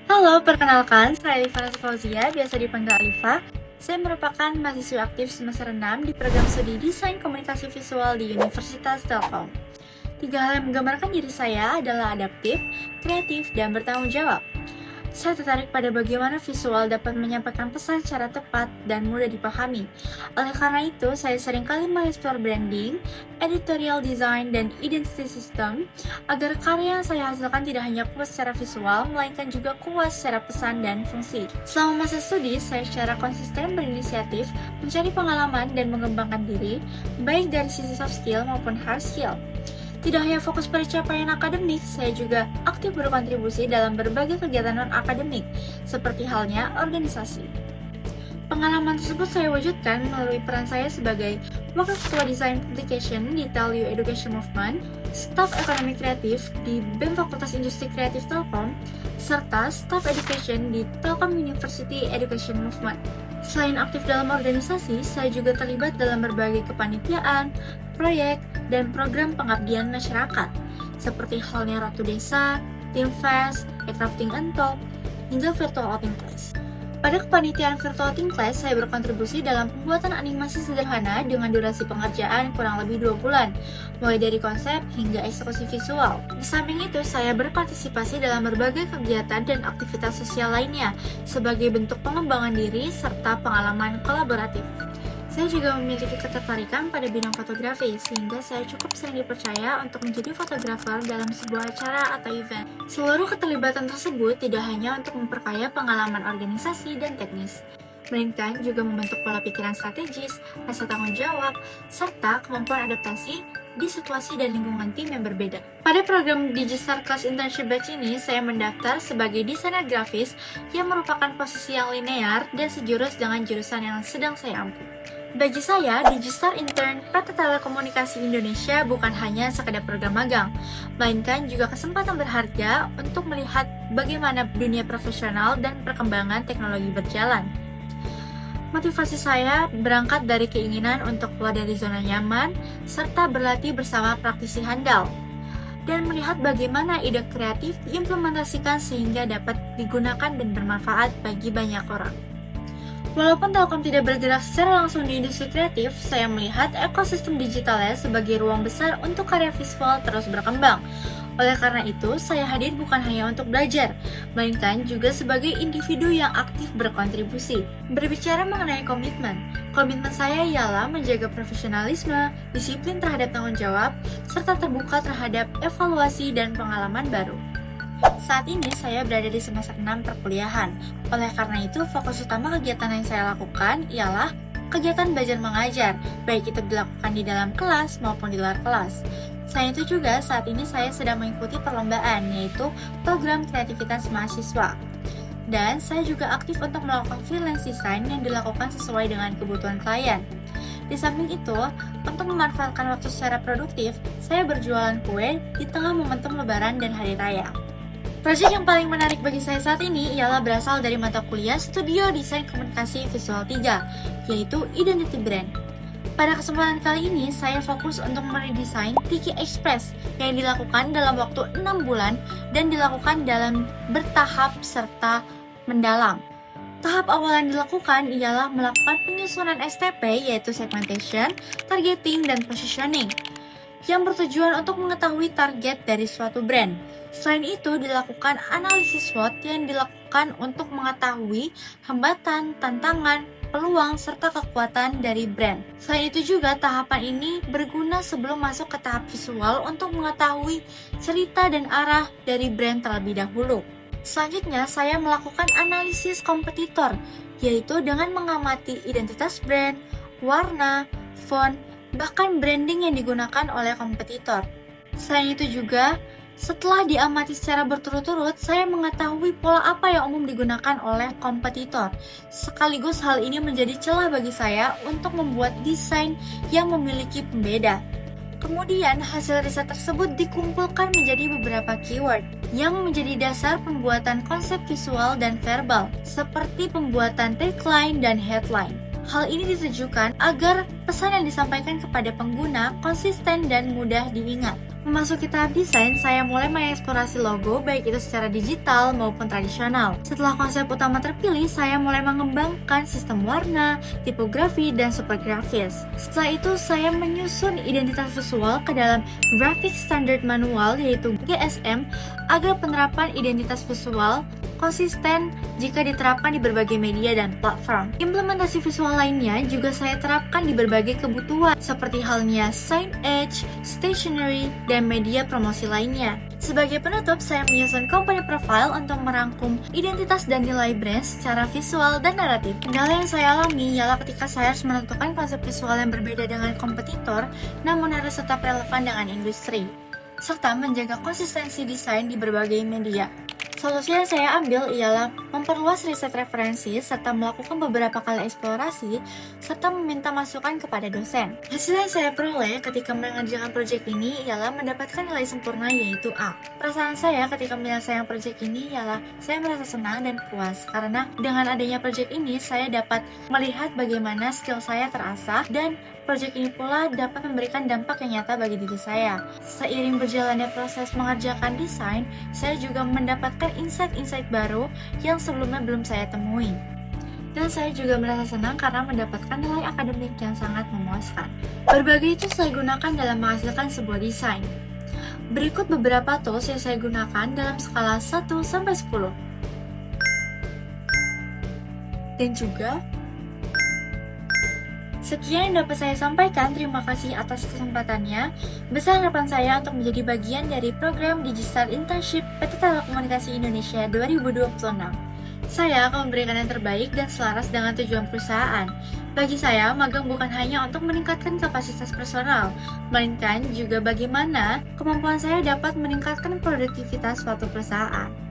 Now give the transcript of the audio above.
Halo, perkenalkan, saya Alifa Fauzia, biasa dipanggil Alifa. Saya merupakan mahasiswa aktif semester 6 di program studi Desain Komunikasi Visual di Universitas Telkom. 3 hal yang menggambarkan diri saya adalah adaptif, kreatif, dan bertanggung jawab. Saya tertarik pada bagaimana visual dapat menyampaikan pesan secara tepat dan mudah dipahami. Oleh karena itu, saya seringkali mengeksplor branding, editorial design, dan identity system agar karya yang saya hasilkan tidak hanya kuat secara visual, melainkan juga kuat secara pesan dan fungsi. Selama masa studi, saya secara konsisten berinisiatif mencari pengalaman dan mengembangkan diri, baik dari sisi soft skill maupun hard skill. Tidak hanya fokus pada capaian akademik, saya juga aktif berkontribusi dalam berbagai kegiatan non-akademik, seperti halnya organisasi. Pengalaman tersebut saya wujudkan melalui peran saya sebagai Wakil Ketua Design Publication di TELU Education Movement, Staf Ekonomi Kreatif di BEM Fakultas Industri Kreatif Telkom, serta Staf Education di Telkom University Education Movement. Selain aktif dalam organisasi, saya juga terlibat dalam berbagai kepanitiaan, proyek, dan program pengabdian masyarakat, seperti halnya Ratu Desa, Team Fest, Crafting and Talk, hingga Virtual Outing Class. Pada kepanitiaan Virtual Outing Class, saya berkontribusi dalam pembuatan animasi sederhana dengan durasi pengerjaan kurang lebih 2 bulan, mulai dari konsep hingga eksekusi visual. Di samping itu, saya berpartisipasi dalam berbagai kegiatan dan aktivitas sosial lainnya, sebagai bentuk pengembangan diri serta pengalaman kolaboratif. Saya juga memiliki ketertarikan pada bidang fotografi, sehingga saya cukup sering dipercaya untuk menjadi fotografer dalam sebuah acara atau event. Seluruh keterlibatan tersebut tidak hanya untuk memperkaya pengalaman organisasi dan teknis, melainkan juga membentuk pola pikiran strategis, rasa tanggung jawab, serta kemampuan adaptasi di situasi dan lingkungan tim yang berbeda. Pada program Digistar Class Internship Batch ini, saya mendaftar sebagai desainer grafis yang merupakan posisi yang linear dan sejurus dengan jurusan yang sedang saya ampu. Bagi saya, Digistar Intern PT Telekomunikasi Indonesia bukan hanya sekedar program magang, melainkan juga kesempatan berharga untuk melihat bagaimana dunia profesional dan perkembangan teknologi berjalan. Motivasi saya berangkat dari keinginan untuk keluar dari zona nyaman, serta berlatih bersama praktisi handal, dan melihat bagaimana ide kreatif diimplementasikan sehingga dapat digunakan dan bermanfaat bagi banyak orang. Walaupun Telkom tidak bergerak secara langsung di industri kreatif, saya melihat ekosistem digitalnya sebagai ruang besar untuk karya visual terus berkembang. Oleh karena itu, saya hadir bukan hanya untuk belajar, melainkan juga sebagai individu yang aktif berkontribusi. Berbicara mengenai komitmen saya ialah menjaga profesionalisme, disiplin terhadap tanggung jawab, serta terbuka terhadap evaluasi dan pengalaman baru. Saat ini saya berada di semester 6 perkuliahan. Oleh karena itu, fokus utama kegiatan yang saya lakukan ialah kegiatan belajar mengajar, baik itu dilakukan di dalam kelas maupun di luar kelas. Selain itu juga, saat ini saya sedang mengikuti perlombaan, yaitu program kreativitas mahasiswa. Dan saya juga aktif untuk melakukan freelance design yang dilakukan sesuai dengan kebutuhan klien. Di samping itu, untuk memanfaatkan waktu secara produktif, saya berjualan kue di tengah momentum lebaran dan hari raya. Proyek yang paling menarik bagi saya saat ini ialah berasal dari mata kuliah Studio Desain Komunikasi Visual 3, yaitu Identity Brand. Pada kesempatan kali ini, saya fokus untuk meredesain Tiki Express yang dilakukan dalam waktu 6 bulan dan dilakukan dalam bertahap serta mendalam. Tahap awal yang dilakukan ialah melakukan penyusunan STP, yaitu segmentation, targeting, dan positioning, yang bertujuan untuk mengetahui target dari suatu brand. Selain itu, dilakukan analisis SWOT yang dilakukan untuk mengetahui hambatan, tantangan, peluang, serta kekuatan dari brand. Selain itu juga, tahapan ini berguna sebelum masuk ke tahap visual untuk mengetahui cerita dan arah dari brand terlebih dahulu. Selanjutnya, saya melakukan analisis kompetitor, yaitu dengan mengamati identitas brand, warna, font, bahkan branding yang digunakan oleh kompetitor. Selain itu juga, setelah diamati secara berturut-turut, saya mengetahui pola apa yang umum digunakan oleh kompetitor. Sekaligus hal ini menjadi celah bagi saya untuk membuat desain yang memiliki pembeda. Kemudian, hasil riset tersebut dikumpulkan menjadi beberapa keyword yang menjadi dasar pembuatan konsep visual dan verbal, seperti pembuatan tagline dan headline. Hal ini ditujukan agar pesan yang disampaikan kepada pengguna konsisten dan mudah diingat. Memasuki tahap desain, saya mulai mengeksplorasi logo baik itu secara digital maupun tradisional. Setelah konsep utama terpilih, saya mulai mengembangkan sistem warna, tipografi, dan super grafis. Setelah itu, saya menyusun identitas visual ke dalam Graphic Standard Manual yaitu GSM agar penerapan identitas visual konsisten jika diterapkan di berbagai media dan platform. Implementasi visual lainnya juga saya terapkan di berbagai kebutuhan seperti halnya signage, stationery, dan media promosi lainnya. Sebagai penutup, saya menyusun company profile untuk merangkum identitas dan nilai brand secara visual dan naratif. Kendala yang saya alami ialah ketika saya harus menentukan konsep visual yang berbeda dengan kompetitor, namun harus tetap relevan dengan industri, serta menjaga konsistensi desain di berbagai media. Solusi yang saya ambil ialah memperluas riset referensi serta melakukan beberapa kali eksplorasi serta meminta masukan kepada dosen. Hasil yang saya peroleh ketika mengerjakan proyek ini ialah mendapatkan nilai sempurna yaitu A. Perasaan saya ketika menyelesaikan proyek ini ialah saya merasa senang dan puas karena dengan adanya proyek ini saya dapat melihat bagaimana skill saya terasah dan proyek ini pula dapat memberikan dampak yang nyata bagi diri saya. Seiring berjalannya proses mengerjakan desain, saya juga mendapatkan insight-insight baru yang sebelumnya belum saya temui. Dan saya juga merasa senang karena mendapatkan nilai akademik yang sangat memuaskan. Berbagai itu saya gunakan dalam menghasilkan sebuah desain. Berikut beberapa tools yang saya gunakan dalam skala 1-10. Dan juga sekian yang dapat saya sampaikan, terima kasih atas kesempatannya. Besar harapan saya untuk menjadi bagian dari program Digital Internship PT Telekomunikasi Indonesia 2026. Saya akan memberikan yang terbaik dan selaras dengan tujuan perusahaan. Bagi saya, magang bukan hanya untuk meningkatkan kapasitas personal, melainkan juga bagaimana kemampuan saya dapat meningkatkan produktivitas suatu perusahaan.